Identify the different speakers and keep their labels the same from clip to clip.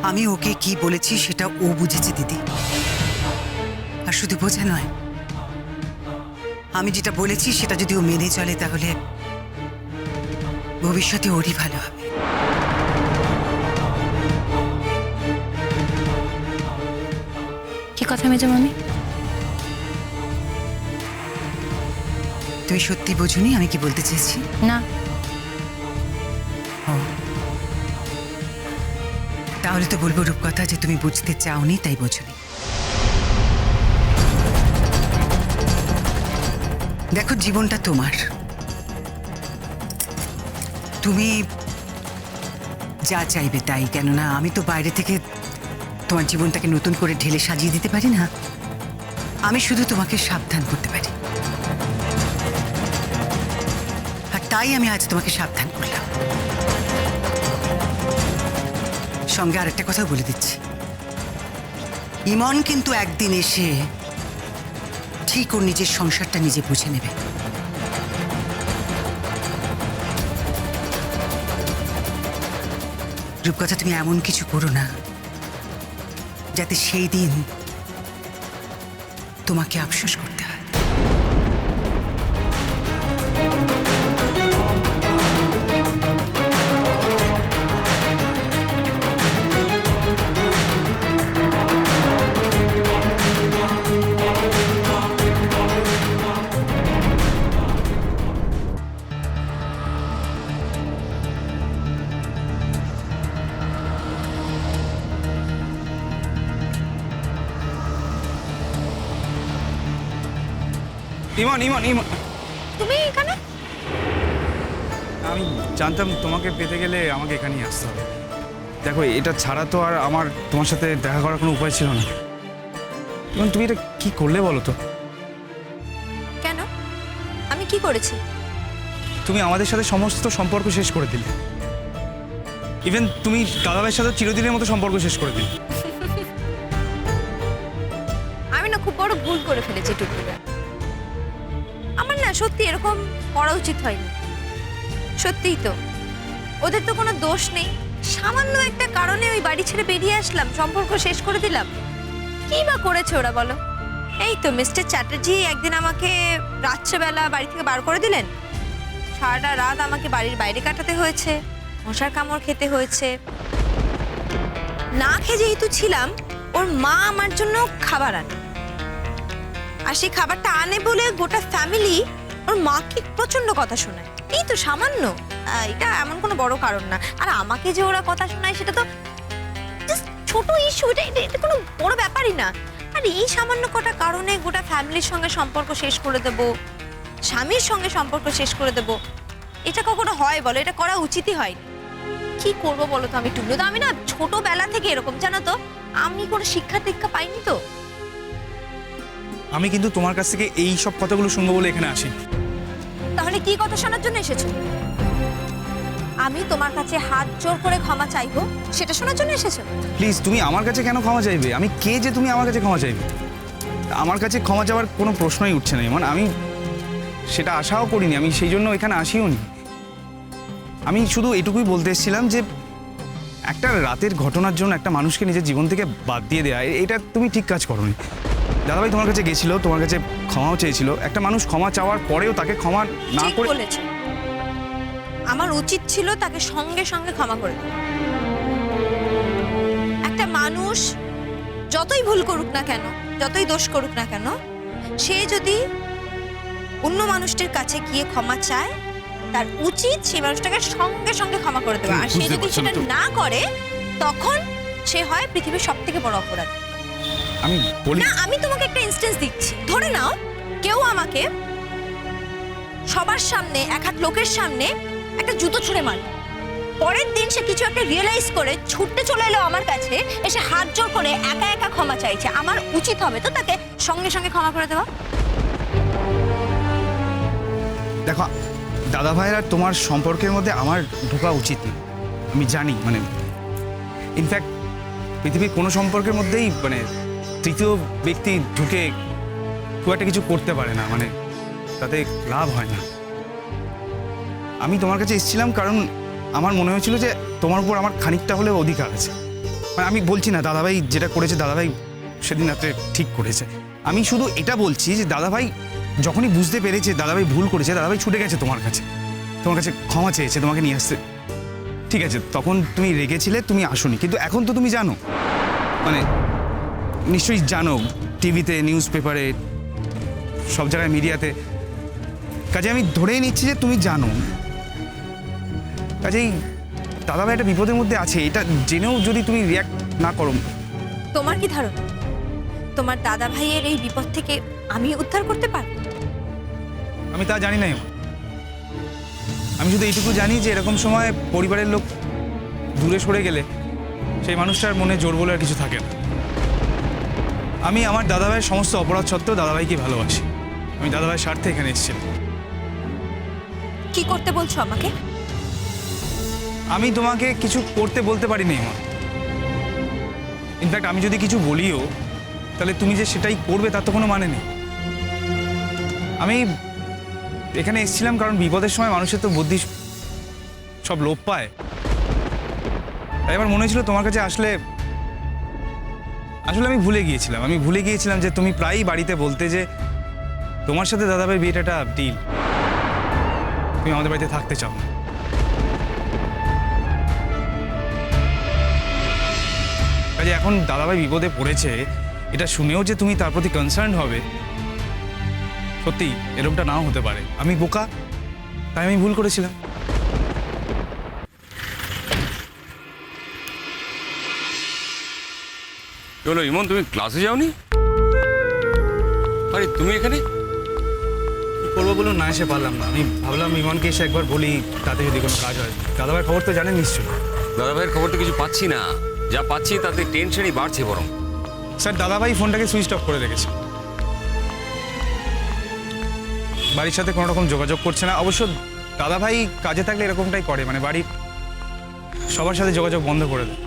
Speaker 1: আমি ওকে কি বলেছি সেটা ও বুঝেছে দিদি। আর শুধু বোঝা নয়, আমি যেটা বলেছি সেটা যদি ও মেনে চলে তাহলে ভবিষ্যতে ওরই ভালো হবে।
Speaker 2: কি কথা মেজো মামি?
Speaker 1: তুমি সত্যি বোঝোনি আমি কি বলতে চেয়েছি?
Speaker 2: না।
Speaker 1: ও, তাহলে তো বলবো রূপকথা যে তুমি বুঝতে চাওনি তাই বোঝোনি। দেখো, জীবনটা তোমার, তুমি যা চাইবে তাই। কেননা আমি তো বাইরে থেকে তোমার জীবনটাকে নতুন করে ঢেলে সাজিয়ে দিতে পারি না। আমি শুধু তোমাকে সাবধান করতে পারি, আর তাই আমি আজ তোমাকে সাবধান করলাম। সঙ্গে আরেকটা কথা বলে দিচ্ছি, ইমন কিন্তু একদিন এসে ঠিক ওর নিজের সংসারটা নিজে বুঝে নেবে। রূপকথা, তুমি এমন কিছু করো না যাতে সেই দিন তোমাকে আফসোস করতে হয়।
Speaker 3: ইমন ইমন ইমন,
Speaker 2: তুমি এখানে?
Speaker 3: আমি জানতাম তোমাকে পেতে গেলে আমাকে এখানেই আসতে হবে। দেখো, এটা ছাড়া তো আর আমার তোমার সাথে দেখা করার কোনো উপায় ছিল না। ইমন, তুমি এটা কি করলে বলো তো?
Speaker 2: কেন? আমি কি করেছি?
Speaker 3: তুমি আমাদের সাথে সমস্ত সম্পর্ক শেষ করে দিলে। ইভেন তুমি দাদাভাইয়ের সাথে চিরদিনের মতো সম্পর্ক শেষ করে দিলে।
Speaker 2: আমি না খুব বড় ভুল করে ফেলেছি টুকুরা। আমার না সত্যি এরকম করা উচিত হয়নি। সত্যিই তো, ওদের তো কোনো দোষ নেই। সামান্য একটা কারণে ওই বাড়ি ছেড়ে বেরিয়ে আসলাম, সম্পর্ক শেষ করে দিলাম। কি বা করেছে ওরা বলো? এই তো মিস্টার চ্যাটার্জি একদিন আমাকে রাত্রেবেলা বাড়ি থেকে বার করে দিলেন। সারাটা রাত আমাকে বাড়ির বাইরে কাটাতে হয়েছে, মশার কামড় খেতে হয়েছে। না খেয়ে যেহেতু ছিলাম, ওর মা আমার জন্য খাবার আনে, আর সেই খাবারটা আনে বলে গোটা ফ্যামিলি ওর মাকে প্রচন্ড কথা শোনায়। এই তো সামান্য, এটা এমন কোনো বড় কারণ না। আর আমাকে যে ওরা কথা শোনায় সেটা তো জাস্ট ছোট ইস্যু, এটা কোনো বড় ব্যাপারই না। আর এই সামান্য কটা কারণে গোটা ফ্যামিলির সঙ্গে সম্পর্ক শেষ করে দেব, স্বামীর সঙ্গে সম্পর্ক শেষ করে দেব, এটা কখনো হয় বলো? এটা করা উচিতই হয়। কি করবো বলো তো আমি টুকলো তো? আমি না ছোটবেলা থেকে এরকম, জানো তো, আমি কোনো শিক্ষা দীক্ষা পাইনি তো।
Speaker 3: আমি কিন্তু তোমার কাছ থেকে এই সব কথাগুলো শুনবো বলে এখানে আসি।
Speaker 2: তাহলে কি কথা শোনার জন্য এসেছো? আমি তোমার কাছে হাত জোর করে ক্ষমা চাইবো, সেটা শোনার জন্য এসেছো?
Speaker 3: প্লিজ, তুমি আমার কাছে কেন ক্ষমা চাইবে? আমি কে যে তুমি আমার কাছে ক্ষমা চাইবে? আমার কাছে ক্ষমা চাওয়ার কোনো প্রশ্নই উঠছে না ইমন। আমি সেটা আশাও করিনি, আমি সেই জন্য এখানে আসিও নি। আমি শুধু এটুকুই বলতে এসেছিলাম যে একটা রাতের ঘটনার জন্য একটা মানুষকে নিজের জীবন থেকে বাদ দিয়ে দেয়া, এটা তুমি ঠিক কাজ করোনি। দাদাভাই তোমার কাছে গেছিল, তোমার কাছে ক্ষমাও চেয়েছিল। একটা মানুষ ক্ষমা চাওয়ার পরেও তাকে ক্ষমা না
Speaker 2: ঠিক
Speaker 3: করে...
Speaker 2: বলেছো, আমার উচিত ছিল তাকে সঙ্গে সঙ্গে ক্ষমা করে দেওয়া। একটা মানুষ যতই ভুল করুক না কেন, যতই দোষ করুক না কেন, সে যদি অন্য মানুষটির কাছে গিয়ে ক্ষমা চায়, তার উচিত সেই মানুষটাকে সঙ্গে সঙ্গে ক্ষমা করে দেওয়া। আর সে যদি সেটা না করে, তখন সে হয় পৃথিবীর সবথেকে বড় অপরাধ।
Speaker 3: আমি বলি
Speaker 2: না, আমি তোমাকে একটা ইনস্টেন্স দিচ্ছি। ধরে নাও কেউ আমাকে সবার সামনে, এক হাত লোকের সামনে একটা জুতো ছুঁড়ে মারল। পরের দিন সে কিছু একটা রিয়েলাইজ করে ছুটতে চলে এলো আমার কাছে, এসে হাত জোর করে একা একা ক্ষমা চাইছে। আমার উচিত হবে তো তাকে সঙ্গে সঙ্গে ক্ষমা করে দেওয়া।
Speaker 3: দেখো, দাদাভাইয়ের আর তোমার সম্পর্কের মধ্যে আমার ঢোকা উচিত নেই। আমি জানি, মানে ইনফ্যাক্ট পৃথিবীর কোনো সম্পর্কের মধ্যেই মানে তৃতীয় ব্যক্তি ঢুকে খুব একটা কিছু করতে পারে না, মানে তাতে লাভ হয় না। আমি তোমার কাছে এসেছিলাম কারণ আমার মনে হয়েছিল যে তোমার উপর আমার খানিকটা হলেও অধিকার আছে। মানে আমি বলছি না দাদাভাই যেটা করেছে দাদাভাই সেদিন রাত্রে ঠিক করেছে, আমি শুধু এটা বলছি যে দাদাভাই যখনই বুঝতে পেরেছে দাদাভাই ভুল করেছে, দাদাভাই ছুটে গেছে তোমার কাছে ক্ষমা চেয়েছে তোমাকে নিয়ে আসতে। ঠিক আছে, তখন তুমি রেগেছিলে, তুমি আসোনি, কিন্তু এখন তো তুমি জানো, মানে নিশ্চয়ই জানো, টিভিতে, নিউজ পেপারে, সব জায়গায়, মিডিয়াতে। কাজে আমি ধরেই নিচ্ছি যে তুমি জানো। কাজেই দাদাভাই একটা বিপদের মধ্যে আছে, এটা জেনেও যদি তুমি রিয়াক্ট না করো।
Speaker 2: তোমার কি ধারণা তোমার দাদা ভাইয়ের এই বিপদ থেকে আমি উদ্ধার করতে পারবো?
Speaker 3: আমি তা জানি না। আমি শুধু এইটুকু জানি যে এরকম সময় পরিবারের লোক দূরে সরে গেলে সেই মানুষটার মনে জোর বলে আর কিছু থাকে না। আমি আমার দাদাভাইয়ের সমস্ত অপরাধ সত্ত্বেও দাদাভাইকে ভালোবাসি। আমি দাদাভাইয়ের স্বার্থে এখানে এসেছিলাম।
Speaker 2: কি করতে বলছো আমাকে?
Speaker 3: আমি তোমাকে কিছু করতে বলতে পারিনি মা। ইনফ্যাক্ট আমি যদি কিছু বলিও তাহলে তুমি যে সেটাই করবে তার তো কোনো মানে নেই। আমি এখানে এসেছিলাম কারণ বিপদের সময় মানুষের তো বুদ্ধি সব লোপ পায়। তাই আমার মনে হয়েছিল তোমার কাছে আসলে আমি ভুলে গিয়েছিলাম যে তুমি প্রায়ই বাড়িতে বলতে যে তোমার সাথে দাদাভাইয়ের বিয়েটা একটা ডিল, তুমি আমাদের বাড়িতে থাকতে চাও না। কাজে এখন দাদাভাই বিপদে পড়েছে এটা শুনেও যে তুমি তার প্রতি কনসার্ন হবে, সত্যি এরকমটা নাও হতে পারে। আমি বোকা, তাই আমি ভুল করেছিলাম।
Speaker 4: চলো ইমন, তুমি ক্লাসে যাওনি? আরে তুমি এখানে
Speaker 3: কি করবো বলুন, না এসে পারলাম না। আমি ভাবলাম ইমনকে এসে একবার বলি, তাতে যদি কোনো কাজ হয়। দাদাভাইয়ের খবর তো জানেন নিশ্চয়ই।
Speaker 4: দাদাভাইয়ের খবর তো কিছু পাচ্ছি না, যা পাচ্ছি তাতে টেনশনই বাড়ছে বরং।
Speaker 3: স্যার, দাদাভাই ফোনটাকে সুইচ অফ করে রেখেছে, বাড়ির সাথে কোনো রকম যোগাযোগ করছে না। অবশ্য দাদাভাই কাজে থাকলে এরকমটাই করে, মানে বাড়ির সবার সাথে যোগাযোগ বন্ধ করে দেয়।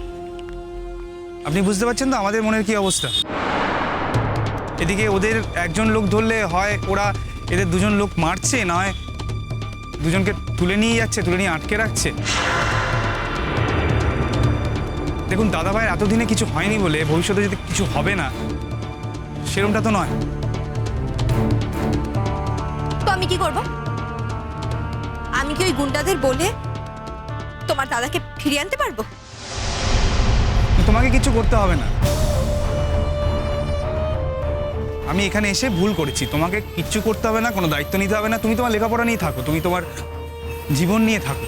Speaker 3: আপনি বুঝতে পারছেন তো আমাদের মনের কি অবস্থা। এদিকে ওদের একজন লোক ধরলে হয় ওরা এদের দুজন লোক মারছে, না হয় দুজনকে তুলে নিয়ে যাচ্ছে, তুলে নিয়ে আটকে রাখছে। দেখুন, দাদাভাইয়ের এতদিনে কিছু হয়নি বলে ভবিষ্যতে যদি কিছু হবে না সেরকমটা তো নয়।
Speaker 2: তো আমি কি করব? আমি কি ওই গুন্ডাদের বলে তোমার দাদাকে ফিরিয়ে আনতে পারবো?
Speaker 3: তোমাকে কিছু করতে হবে না। আমি এখানে এসে ভুল করেছি, তোমাকে কিচ্ছু করতে হবে না, কোনো দায়িত্ব নিতে হবে না। তুমি তোমার লেখাপড়া নিয়ে থাকো, তুমি তোমার জীবন নিয়ে থাকো।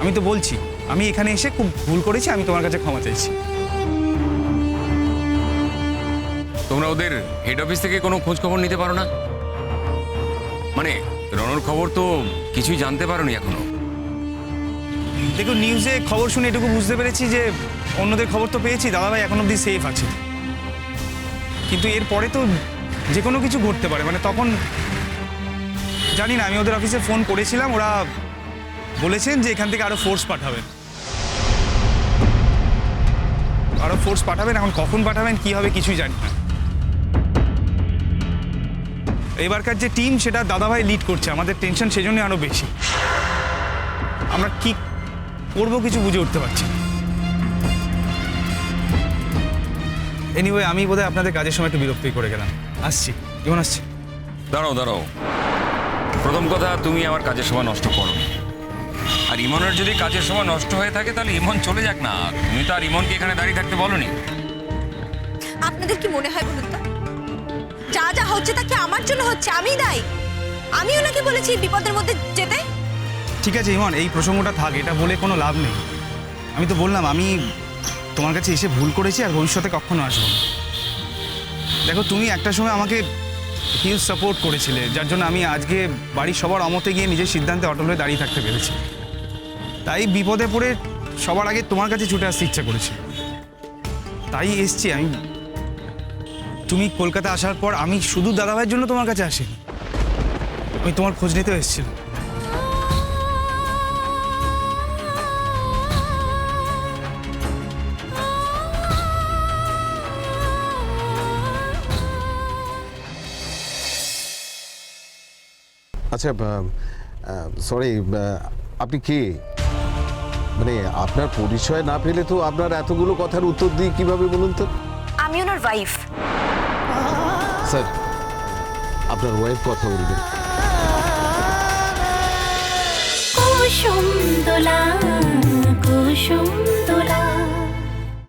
Speaker 3: আমি তো বলছি আমি এখানে এসে খুব ভুল করেছি, আমি তোমার কাছে ক্ষমা চাইছি।
Speaker 4: তোমরা ওদের হেড অফিস থেকে কোনো খোঁজ খবর নিতে পারো না? মানে রণর খবর তো কিছুই জানতে পারোনি এখনো?
Speaker 3: দেখুন, নিউজে খবর শুনে এটুকু বুঝতে পেরেছি যে অন্যদের খবর তো পেয়েছি, দাদাভাই এখন অব্দি সেফ আছে, কিন্তু এরপরে তো যে কোনো কিছু ঘটতে পারে। মানে তখন জানি না, আমি ওদের অফিসে ফোন করেছিলাম, ওরা বলেছেন যে এখান থেকে আরো ফোর্স পাঠাবেন, এখন কখন পাঠাবেন কি হবে কিছুই জানি না। এবারকার যে টিম সেটা দাদাভাই লিড করছে, আমাদের টেনশন সেজন্য আরো বেশি। আমরা কি করবো কিছু বুঝে উঠতে পারছি না। এনিওয়ে, আমি বোধহয় আপনাদের কাজের সময় একটু বিরক্তি করে গেলাম। আসছি, কেমন আসছে?
Speaker 4: দাঁড়াও। প্রথম কথা, তুমি আমার কাজের সময় নষ্ট করো। আর ইমনের যদি কাজের সময় নষ্ট হয়ে থাকে তাহলে ইমন চলে যাক না। তুমি তো আর ইমনকে এখানে দাঁড়িয়ে থাকতে বলোনি।
Speaker 2: আপনাদের কি মনে হয় বলুন তো, যা যা হচ্ছে তা কি আমার জন্য হচ্ছে? আমি দায়ী। আমি ওনাকে বলেছি বিপদের মধ্যে যেতে।
Speaker 3: ঠিক আছে ইমন, এই প্রসঙ্গটা থাক, এটা বলে কোনো লাভ নেই। আমি তো বললাম আমি তোমার কাছে এসে ভুল করেছি আর ভবিষ্যতে কখনো আসবো না। দেখো, তুমি একটা সময় আমাকে হিউজ সাপোর্ট করেছিলে, যার জন্য আমি আজকে বাড়ির সবার অমতে গিয়ে নিজের সিদ্ধান্তে অটল হয়ে দাঁড়িয়ে থাকতে পেরেছি। তাই বিপদে পড়ে সবার আগে তোমার কাছে ছুটে আসতে ইচ্ছা করেছি, তাই এসছি আমি। তুমি কলকাতা আসার পর আমি শুধু দাদাভাইয়ের জন্য তোমার কাছে আসিনি, আমি তোমার খোঁজ নিতেও এসেছিলাম।
Speaker 5: আচ্ছা, সরি, আপনি কে? মানে আপনার পরিচয় না পেলে তো আপনার এতগুলো কথার উত্তর দিই কিভাবে বলুন তো?
Speaker 2: আমি ওনার ওয়াইফ।
Speaker 5: স্যার, আপনার ওয়াইফ কথা বলবেন।
Speaker 6: কুসুম দোলা কুসুম